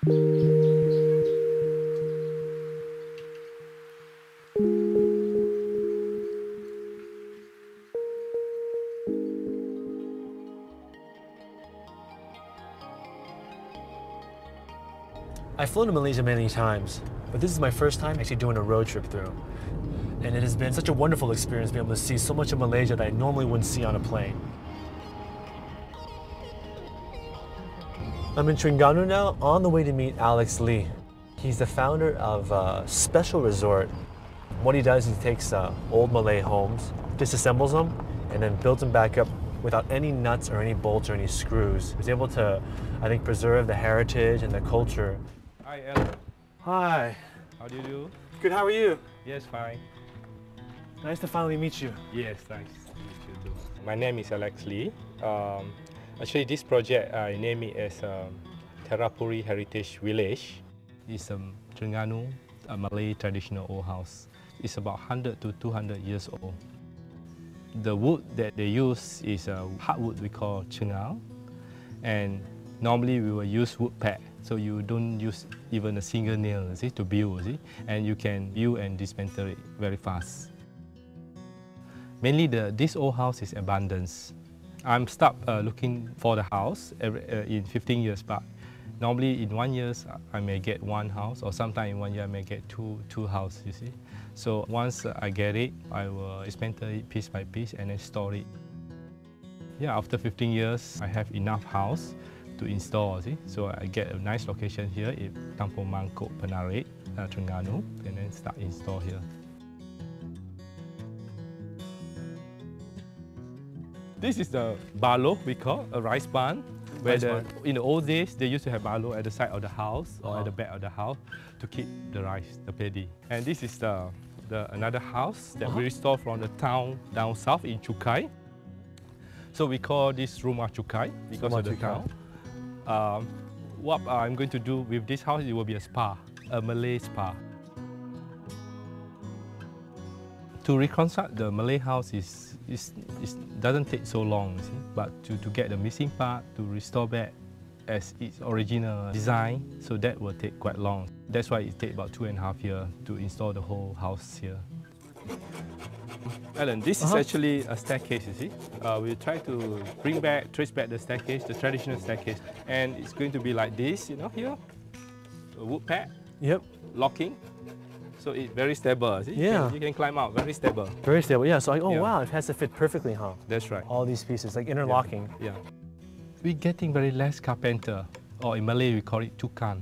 I've flown to Malaysia many times, but this is my first time actually doing a road trip through. And it has been such a wonderful experience being able to see so much of Malaysia that I normally wouldn't see on a plane. I'm in Terengganu now, on the way to meet Alex Lee. He's the founder of a special resort. What he does is he takes old Malay homes, disassembles them, and then builds them back up without any nuts or any bolts or any screws. He's able to, I think, preserve the heritage and the culture. Hi, Alan. Hi. How do you do? Good, how are you? Yes, fine. Nice to finally meet you. Yes, nice to meet you too. My name is Alex Lee. Actually, this project, I name it as Terapuri Heritage Village. It's Terengganu, a Malay traditional old house. It's about 100 to 200 years old. The wood that they use is hardwood we call chengal, and normally we will use wood pad, so you don't use even a single nail to build, and you can build and dismantle it very fast. Mainly this old house is abundance. I'm stuck looking for the house in 15 years back. Normally in 1 year I may get one house, or sometime in 1 year I may get two houses, you see. So once I get it, I will dismantle it piece by piece and then store it. Yeah, after 15 years, I have enough house to install, see. So I get a nice location here in Kampung Mangkok, Penarik, Terengganu, and then start install here. This is the balo we call, a rice barn. Where in the old days, they used to have balo at the side of the house or at the back of the house to keep the rice, the paddy. And this is another house that we restore from the town down south in Chukai. So we call this Rumah Chukai because of the town. What I'm going to do with this house, it will be a spa, a Malay spa. To reconstruct the Malay house doesn't take so long, see? But to get the missing part, to restore back as its original design, so that will take quite long. That's why it takes about 2.5 years to install the whole house here. Alan, this is actually a staircase, you see. We try to trace back the staircase, the traditional staircase. And it's going to be like this, you know, here. A wood pad. Yep. Locking. So it's very stable, see? Yeah. You can climb out, very stable. Very stable, yeah. So, Yeah. Wow, it has to fit perfectly, huh? That's right. All these pieces, like interlocking. Yeah. We're getting very less carpenter, or in Malay we call it tukang,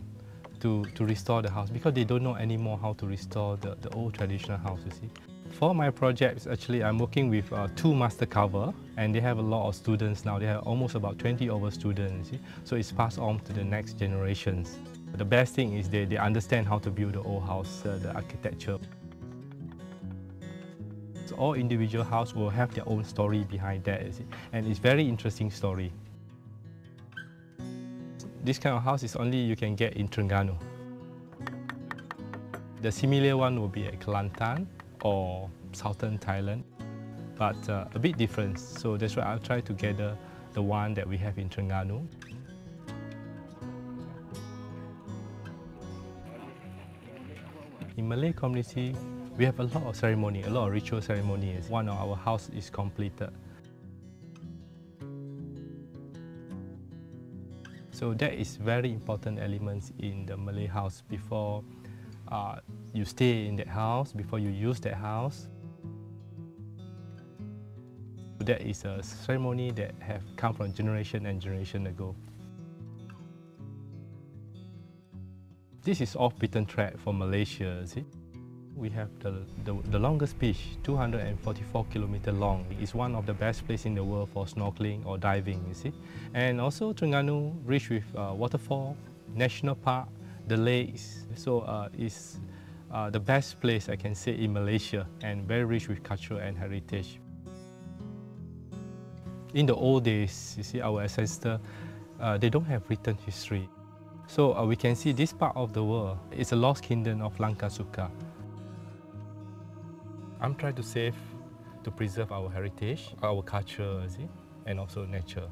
to restore the house, because they don't know anymore how to restore the old traditional house, you see. For my projects, actually, I'm working with 2 master carver, and they have a lot of students now. They have almost about 20 over students, you see? So it's passed on to the next generations. The best thing is they understand how to build the old house, the architecture. So all individual house will have their own story behind that, you see? And it's very interesting story. This kind of house is only you can get in Terengganu. The similar one will be at Kelantan or southern Thailand, but a bit different. So that's why I'll try to gather the one that we have in Terengganu. In Malay community, we have a lot of ceremony, a lot of ritual ceremonies. One of our house is completed. So that is very important elements in the Malay house before you stay in that house, before you use that house. That is a ceremony that have come from generation and generation ago. This is off-beaten track for Malaysia, see? We have the longest beach, 244 kilometers long. It's one of the best places in the world for snorkeling or diving, you see? And also Terengganu rich with waterfall, national park, the lakes. So it's the best place I can say in Malaysia, and very rich with culture and heritage. In the old days, you see, our ancestors, they don't have written history. So we can see this part of the world is a lost kingdom of Lanka Suka. I'm trying to save, to preserve our heritage, our culture, see, and also nature.